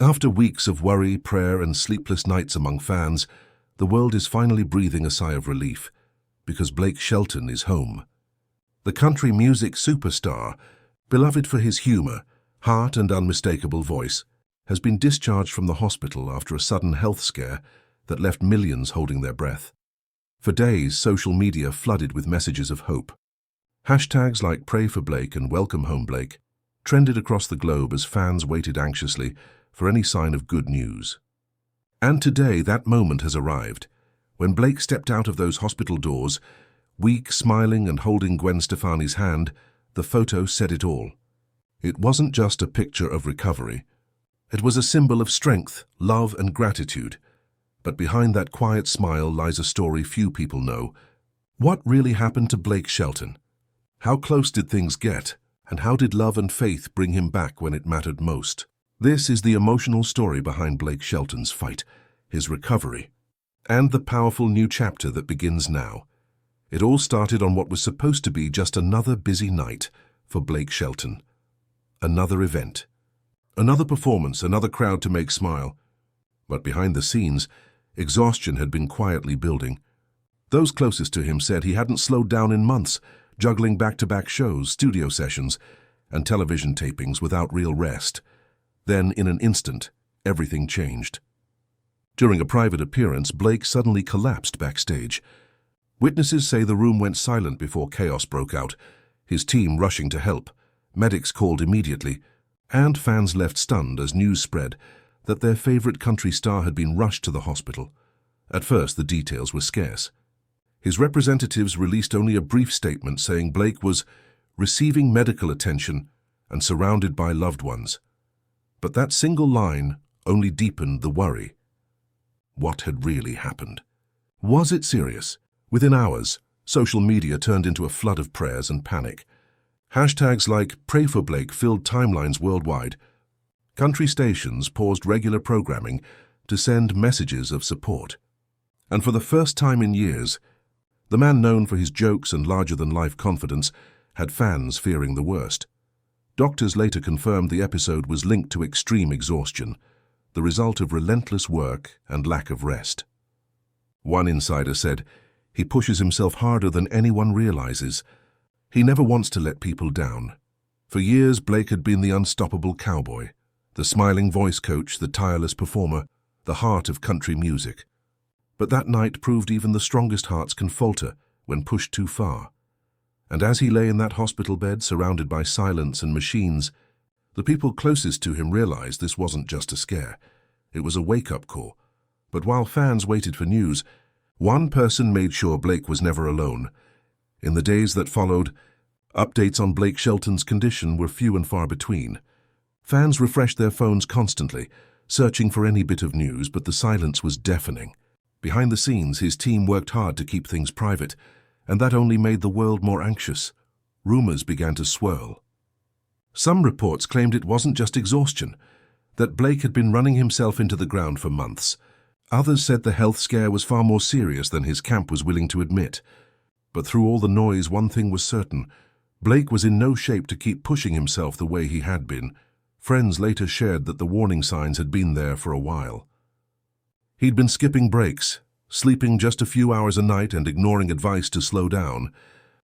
After weeks of worry, prayer, and sleepless nights among fans, the world is finally breathing a sigh of relief, because Blake Shelton is home. The country music superstar, beloved for his humor, heart, and unmistakable voice, has been discharged from the hospital after a sudden health scare that left millions holding their breath. For days, social media flooded with messages of hope. Hashtags like Pray for Blake and Welcome Home Blake trended across the globe as fans waited anxiously for any sign of good news. And today, that moment has arrived. When Blake stepped out of those hospital doors, weak, smiling, and holding Gwen Stefani's hand, the photo said it all. It wasn't just a picture of recovery. It was a symbol of strength, love, and gratitude. But behind that quiet smile lies a story few people know. What really happened to Blake Shelton? How close did things get? And how did love and faith bring him back when it mattered most? This is the emotional story behind Blake Shelton's fight, his recovery, and the powerful new chapter that begins now. It all started on what was supposed to be just another busy night for Blake Shelton. Another event. Another performance, another crowd to make smile. But behind the scenes, exhaustion had been quietly building. Those closest to him said he hadn't slowed down in months, juggling back-to-back shows, studio sessions, and television tapings without real rest. Then, in an instant, everything changed. During a private appearance, Blake suddenly collapsed backstage. Witnesses say the room went silent before chaos broke out, his team rushing to help, medics called immediately, and fans left stunned as news spread that their favorite country star had been rushed to the hospital. At first, the details were scarce. His representatives released only a brief statement saying Blake was receiving medical attention and surrounded by loved ones. But that single line only deepened the worry. What had really happened? Was it serious? Within hours, social media turned into a flood of prayers and panic. Hashtags like Pray for Blake filled timelines worldwide. Country stations paused regular programming to send messages of support. And for the first time in years, the man known for his jokes and larger-than-life confidence had fans fearing the worst. Doctors later confirmed the episode was linked to extreme exhaustion, the result of relentless work and lack of rest. One insider said, "He pushes himself harder than anyone realizes. He never wants to let people down." For years, Blake had been the unstoppable cowboy, the smiling voice coach, the tireless performer, the heart of country music. But that night proved even the strongest hearts can falter when pushed too far. And as he lay in that hospital bed, surrounded by silence and machines, the people closest to him realized this wasn't just a scare. It was a wake-up call. But while fans waited for news, one person made sure Blake was never alone. In the days that followed, updates on Blake Shelton's condition were few and far between. Fans refreshed their phones constantly, searching for any bit of news, but the silence was deafening. Behind the scenes, his team worked hard to keep things private, and that only made the world more anxious. Rumors began to swirl. Some reports claimed it wasn't just exhaustion, that Blake had been running himself into the ground for months. Others said the health scare was far more serious than his camp was willing to admit. But through all the noise, one thing was certain. Blake was in no shape to keep pushing himself the way he had been. Friends later shared that the warning signs had been there for a while. He'd been skipping breaks, sleeping just a few hours a night and ignoring advice to slow down.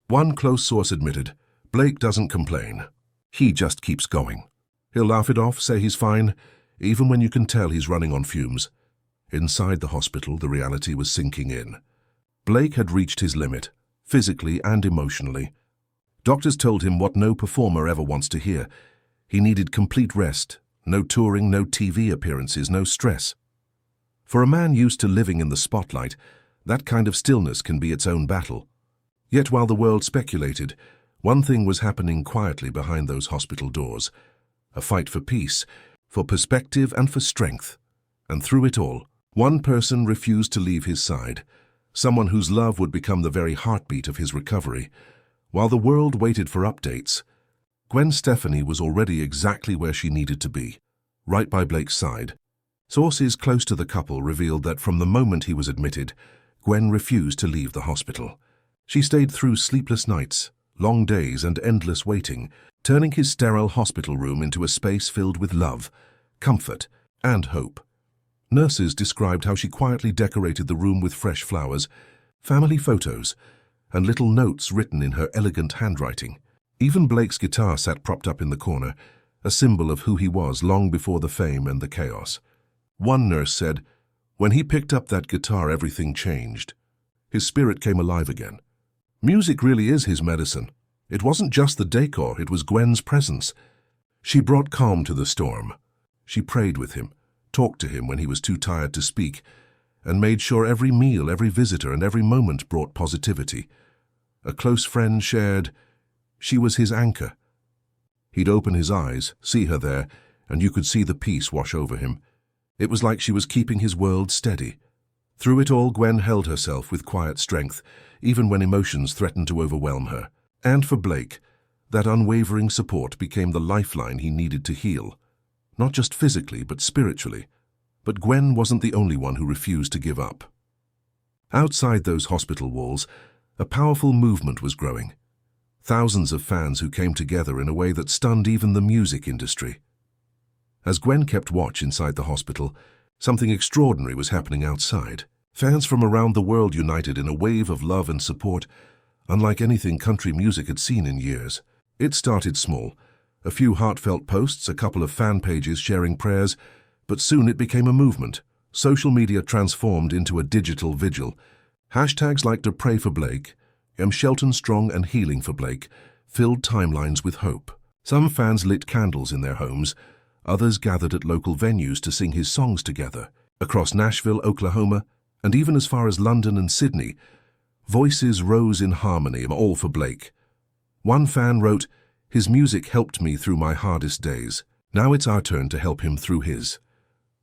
One close source admitted, "Blake doesn't complain. He just keeps going. He'll laugh it off, say he's fine, even when you can tell he's running on fumes." Inside the hospital, the reality was sinking in. Blake had reached his limit, physically and emotionally. Doctors told him what no performer ever wants to hear. He needed complete rest, no touring, no TV appearances, no stress. For a man used to living in the spotlight, that kind of stillness can be its own battle. Yet while the world speculated, one thing was happening quietly behind those hospital doors. A fight for peace, for perspective and for strength. And through it all, one person refused to leave his side, someone whose love would become the very heartbeat of his recovery. While the world waited for updates, Gwen Stefani was already exactly where she needed to be, right by Blake's side. Sources close to the couple revealed that from the moment he was admitted, Gwen refused to leave the hospital. She stayed through sleepless nights, long days and endless waiting, turning his sterile hospital room into a space filled with love, comfort, and hope. Nurses described how she quietly decorated the room with fresh flowers, family photos, and little notes written in her elegant handwriting. Even Blake's guitar sat propped up in the corner, a symbol of who he was long before the fame and the chaos. One nurse said, "When he picked up that guitar, everything changed. His spirit came alive again." Music really is his medicine. It wasn't just the decor, it was Gwen's presence. She brought calm to the storm. She prayed with him, talked to him when he was too tired to speak, and made sure every meal, every visitor, and every moment brought positivity. A close friend shared, she was his anchor. He'd open his eyes, see her there, and you could see the peace wash over him. It was like she was keeping his world steady. Through it all, Gwen held herself with quiet strength, even when emotions threatened to overwhelm her. And for Blake, that unwavering support became the lifeline he needed to heal. Not just physically, but spiritually. But Gwen wasn't the only one who refused to give up. Outside those hospital walls, a powerful movement was growing. Thousands of fans who came together in a way that stunned even the music industry. As Gwen kept watch inside the hospital, something extraordinary was happening outside. Fans from around the world united in a wave of love and support, unlike anything country music had seen in years. It started small. A few heartfelt posts, a couple of fan pages sharing prayers, but soon it became a movement. Social media transformed into a digital vigil. Hashtags like "to pray for Blake," Shelton strong and healing for Blake, filled timelines with hope. Some fans lit candles in their homes, others gathered at local venues to sing his songs together. Across Nashville, Oklahoma, and even as far as London and Sydney, voices rose in harmony, all for Blake. One fan wrote, "His music helped me through my hardest days. Now it's our turn to help him through his."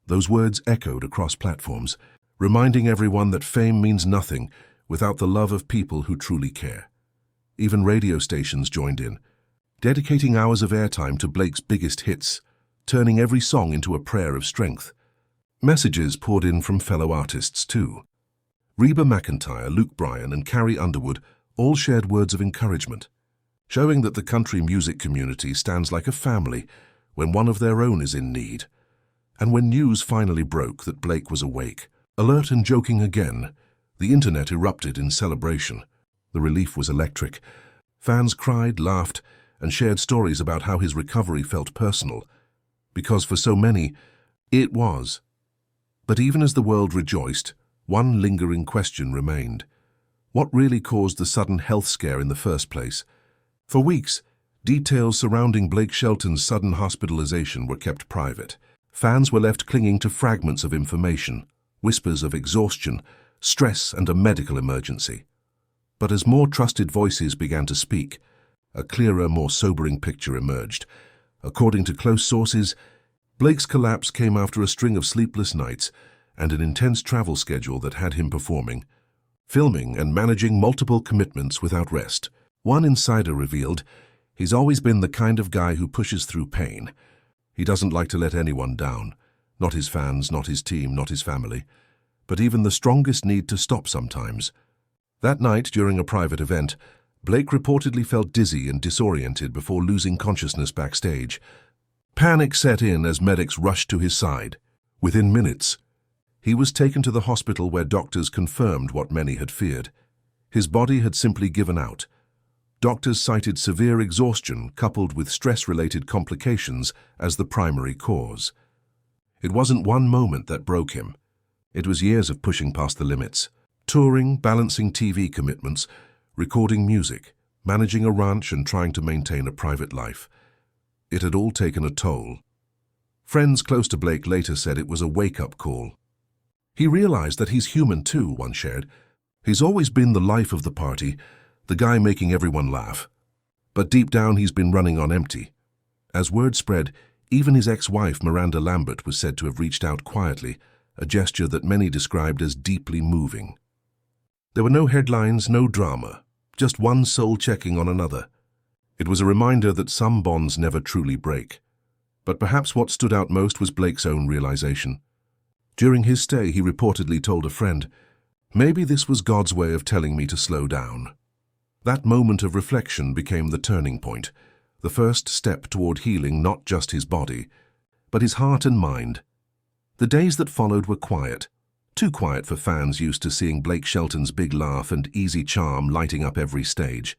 Those words echoed across platforms, reminding everyone that fame means nothing without the love of people who truly care. Even radio stations joined in, dedicating hours of airtime to Blake's biggest hits, turning every song into a prayer of strength. Messages poured in from fellow artists too. Reba McEntire, Luke Bryan, and Carrie Underwood all shared words of encouragement, showing that the country music community stands like a family when one of their own is in need. And when news finally broke that Blake was awake, alert and joking again, the internet erupted in celebration. The relief was electric. Fans cried, laughed, and shared stories about how his recovery felt personal, because for so many, it was. But even as the world rejoiced, one lingering question remained. What really caused the sudden health scare in the first place? For weeks, details surrounding Blake Shelton's sudden hospitalization were kept private. Fans were left clinging to fragments of information, whispers of exhaustion, stress, and a medical emergency. But as more trusted voices began to speak, a clearer, more sobering picture emerged. According to close sources, Blake's collapse came after a string of sleepless nights and an intense travel schedule that had him performing, filming, and managing multiple commitments without rest. One insider revealed, "He's always been the kind of guy who pushes through pain. He doesn't like to let anyone down, not his fans, not his team, not his family. But even the strongest need to stop sometimes." That night, during a private event, Blake reportedly felt dizzy and disoriented before losing consciousness backstage. Panic set in as medics rushed to his side. Within minutes, he was taken to the hospital where doctors confirmed what many had feared. His body had simply given out. Doctors cited severe exhaustion coupled with stress-related complications as the primary cause. It wasn't one moment that broke him. It was years of pushing past the limits. Touring, balancing TV commitments, recording music, managing a ranch, and trying to maintain a private life. It had all taken a toll. Friends close to Blake later said it was a wake-up call. He realized that he's human too, one shared. He's always been the life of the party, the guy making everyone laugh. But deep down he's been running on empty. As word spread, even his ex-wife Miranda Lambert was said to have reached out quietly, a gesture that many described as deeply moving. There were no headlines, no drama, just one soul checking on another. It was a reminder that some bonds never truly break. But perhaps what stood out most was Blake's own realization. During his stay, he reportedly told a friend, "Maybe this was God's way of telling me to slow down." That moment of reflection became the turning point, the first step toward healing not just his body, but his heart and mind. The days that followed were quiet. Too quiet for fans used to seeing Blake Shelton's big laugh and easy charm lighting up every stage.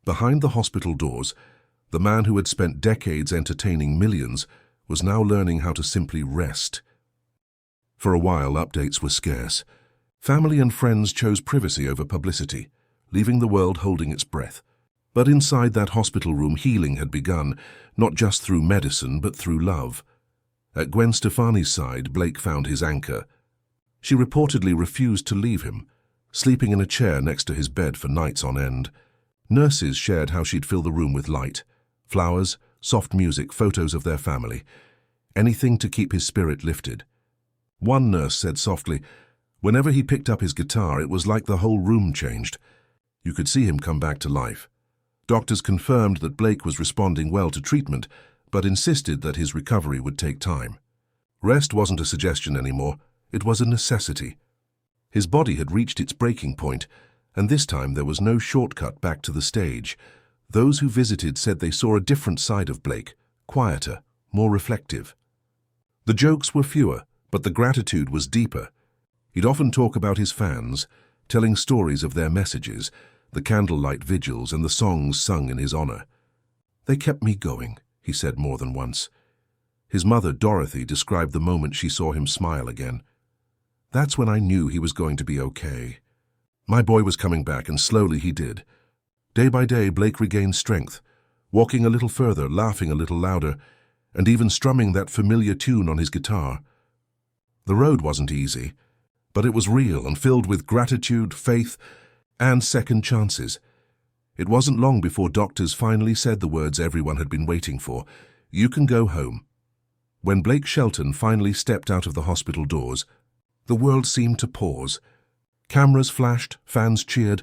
Behind the hospital doors, the man who had spent decades entertaining millions was now learning how to simply rest. For a while, updates were scarce. Family and friends chose privacy over publicity, leaving the world holding its breath. But inside that hospital room, healing had begun, not just through medicine, but through love. At Gwen Stefani's side, Blake found his anchor. She reportedly refused to leave him, sleeping in a chair next to his bed for nights on end. Nurses shared how she'd fill the room with light, flowers, soft music, photos of their family, anything to keep his spirit lifted. One nurse said softly, whenever he picked up his guitar, it was like the whole room changed. You could see him come back to life. Doctors confirmed that Blake was responding well to treatment, but insisted that his recovery would take time. Rest wasn't a suggestion anymore, it was a necessity. His body had reached its breaking point, and this time there was no shortcut back to the stage. Those who visited said they saw a different side of Blake, quieter, more reflective. The jokes were fewer, but the gratitude was deeper. He'd often talk about his fans, telling stories of their messages, the candlelight vigils and the songs sung in his honor. They kept me going, he said more than once. His mother, Dorothy, described the moment she saw him smile again. That's when I knew he was going to be okay. My boy was coming back, and slowly he did. Day by day, Blake regained strength, walking a little further, laughing a little louder, and even strumming that familiar tune on his guitar. The road wasn't easy, but it was real and filled with gratitude, faith, and second chances. It wasn't long before doctors finally said the words everyone had been waiting for, "You can go home." When Blake Shelton finally stepped out of the hospital doors, the world seemed to pause. Cameras flashed, fans cheered,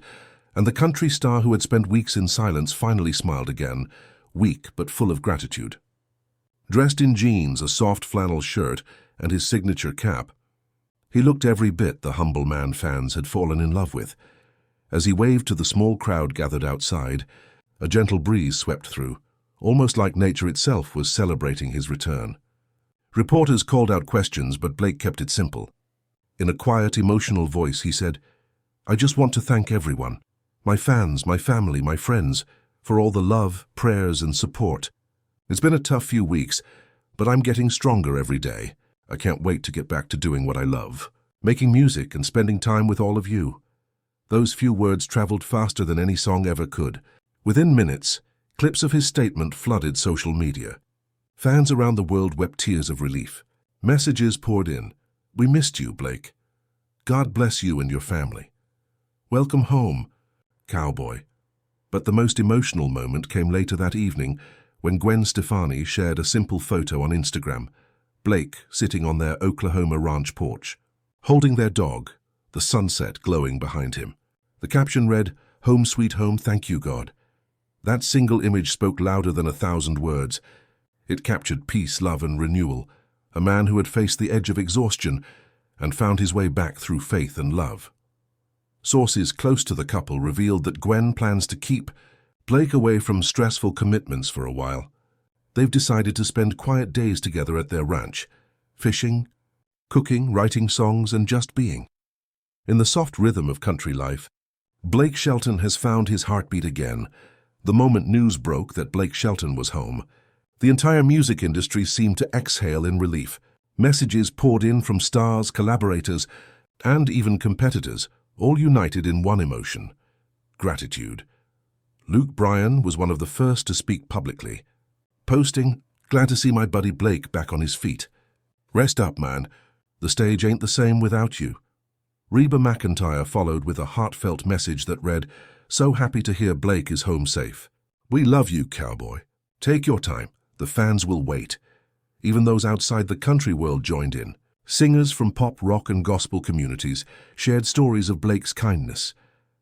and the country star who had spent weeks in silence finally smiled again, weak but full of gratitude. Dressed in jeans, a soft flannel shirt, and his signature cap, he looked every bit the humble man fans had fallen in love with. As he waved to the small crowd gathered outside, a gentle breeze swept through, almost like nature itself was celebrating his return. Reporters called out questions, but Blake kept it simple. In a quiet, emotional voice, he said, "I just want to thank everyone, my fans, my family, my friends, for all the love, prayers, and support. It's been a tough few weeks, but I'm getting stronger every day. I can't wait to get back to doing what I love, making music and spending time with all of you." Those few words traveled faster than any song ever could. Within minutes, clips of his statement flooded social media. Fans around the world wept tears of relief. Messages poured in. "We missed you, Blake. God bless you and your family. Welcome home, cowboy." But the most emotional moment came later that evening when Gwen Stefani shared a simple photo on Instagram. Blake sitting on their Oklahoma ranch porch, holding their dog, the sunset glowing behind him. The caption read, "Home sweet home, thank you, God." That single image spoke louder than 1,000 words. It captured peace, love, and renewal, a man who had faced the edge of exhaustion and found his way back through faith and love. Sources close to the couple revealed that Gwen plans to keep Blake away from stressful commitments for a while. They've decided to spend quiet days together at their ranch, fishing, cooking, writing songs, and just being. In the soft rhythm of country life, Blake Shelton has found his heartbeat again. The moment news broke that Blake Shelton was home, the entire music industry seemed to exhale in relief. Messages poured in from stars, collaborators, and even competitors, all united in one emotion: gratitude. Luke Bryan was one of the first to speak publicly, posting, "Glad to see my buddy Blake back on his feet. Rest up, man. The stage ain't the same without you." Reba McEntire followed with a heartfelt message that read, "So happy to hear Blake is home safe. We love you, cowboy. Take your time. The fans will wait." Even those outside the country world joined in. Singers from pop, rock, and gospel communities shared stories of Blake's kindness,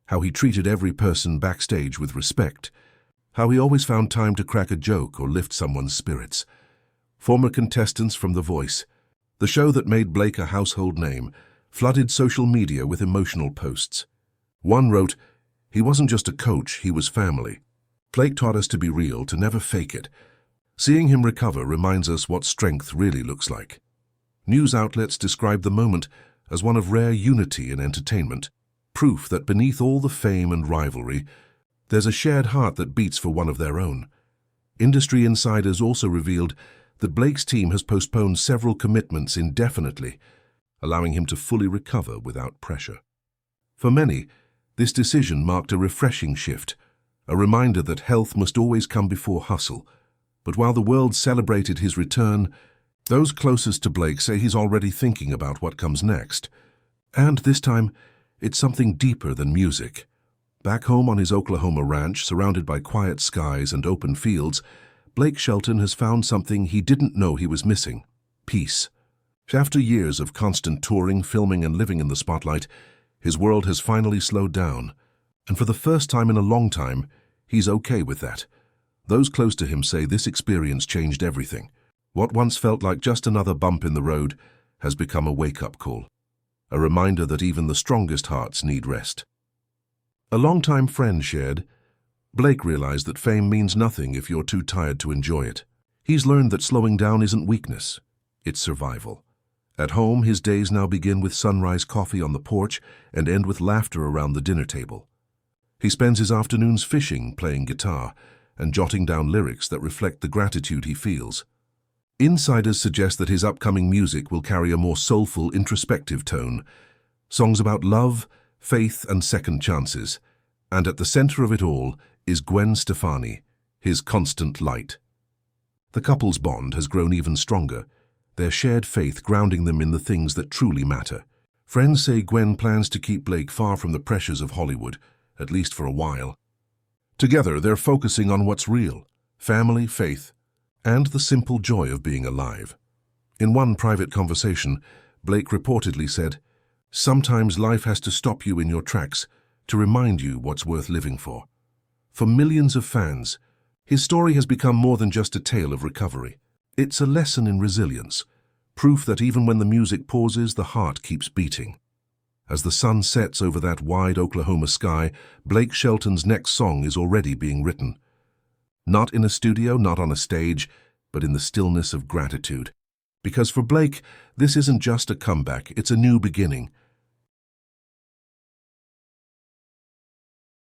how he treated every person backstage with respect, how he always found time to crack a joke or lift someone's spirits. Former contestants from The Voice, the show that made Blake a household name, flooded social media with emotional posts. One wrote, "He wasn't just a coach, he was family. Blake taught us to be real, to never fake it. Seeing him recover reminds us what strength really looks like." News outlets describe the moment as one of rare unity in entertainment, proof that beneath all the fame and rivalry, there's a shared heart that beats for one of their own. Industry insiders also revealed that Blake's team has postponed several commitments indefinitely, allowing him to fully recover without pressure. For many, this decision marked a refreshing shift, a reminder that health must always come before hustle. But while the world celebrated his return, those closest to Blake say he's already thinking about what comes next. And this time, it's something deeper than music. Back home on his Oklahoma ranch, surrounded by quiet skies and open fields, Blake Shelton has found something he didn't know he was missing: peace. After years of constant touring, filming, and living in the spotlight, his world has finally slowed down. And for the first time in a long time, he's okay with that. Those close to him say this experience changed everything. What once felt like just another bump in the road has become a wake-up call, a reminder that even the strongest hearts need rest. A longtime friend shared, Blake realized that fame means nothing if you're too tired to enjoy it. He's learned that slowing down isn't weakness, it's survival. At home, his days now begin with sunrise coffee on the porch and end with laughter around the dinner table. He spends his afternoons fishing, playing guitar, and jotting down lyrics that reflect the gratitude he feels. Insiders suggest that his upcoming music will carry a more soulful, introspective tone, songs about love, faith, and second chances. And at the center of it all is Gwen Stefani, his constant light. The couple's bond has grown even stronger, their shared faith grounding them in the things that truly matter. Friends say Gwen plans to keep Blake far from the pressures of Hollywood, at least for a while. Together, they're focusing on what's real: family, faith, and the simple joy of being alive. In one private conversation, Blake reportedly said, "Sometimes life has to stop you in your tracks to remind you what's worth living for." For millions of fans, his story has become more than just a tale of recovery. It's a lesson in resilience, proof that even when the music pauses, the heart keeps beating. As the sun sets over that wide Oklahoma sky, Blake Shelton's next song is already being written. Not in a studio, not on a stage, but in the stillness of gratitude. Because for Blake, this isn't just a comeback, it's a new beginning,